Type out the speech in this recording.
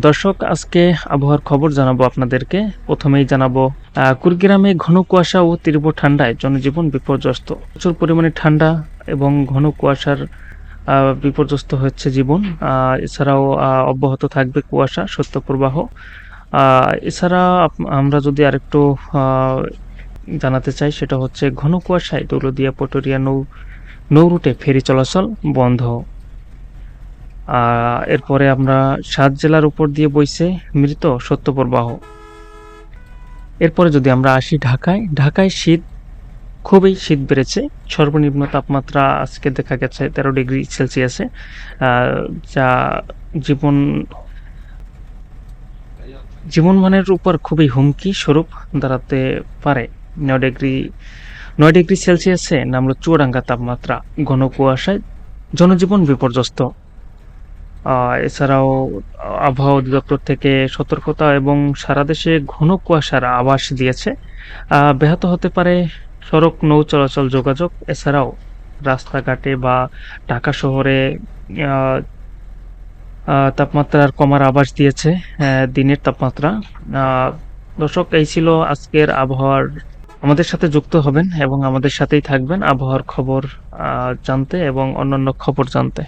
দর্শক, আজকে আবহাওয়ার খবর জানাবো আপনাদেরকে। প্রথমেই জানাবো কুড়িগ্রামে ঘন কুয়াশা ও তীব্র ঠান্ডায় জনজীবন বিপর্যস্ত। প্রচুর পরিমাণে ঠান্ডা এবং ঘন কুয়াশার বিপর্যস্ত হচ্ছে জীবন। এছাড়াও অব্যাহত থাকবে কুয়াশা শৈত্যপ্রবাহ। এছাড়া আমরা যদি আরেকটু জানাতে চাই, সেটা হচ্ছে ঘন কুয়াশায় দৌলতদিয়া পটুরিয়া নৌ রুটে ফেরি চলাচল বন্ধ। এরপরে আমরা 7 জেলার উপর দিয়ে বইছে মৃত শৈত্যপ্রবাহ। এরপরে যদি আমরা আসি ঢাকায় খুবই শীত বেড়েছে। সর্বনিম্ন তাপমাত্রা আজকে দেখা গেছে 13 ডিগ্রি সেলসিয়াসে, যা জীবনমানের উপর খুবই হুমকি স্বরূপ দাঁড়াতে পারে। 9 ডিগ্রি সেলসিয়াসে নামলো চুয়াডাঙ্গা তাপমাত্রা। ঘন কুয়াশায় জনজীবন বিপর্যস্ত। এছাড়াও আবহাওয়া অধিদপ্তর থেকে সতর্কতা এবং সারা দেশে ঘন কুয়াশার আভাস দিয়েছে। ব্যাহত হতে পারে সড়ক নৌ চলাচল যোগাযোগ। এছাড়াও রাস্তাঘাটে বা ঢাকা শহরে তাপমাত্রার কমার আভাস দিয়েছে দিনের তাপমাত্রা। দর্শক, এই ছিল আজকের আবহাওয়ার। আমাদের সাথে যুক্ত হবেন এবং আমাদের সাথেই থাকবেন আবহাওয়ার খবর জানতে এবং অন্যান্য খবর জানতে।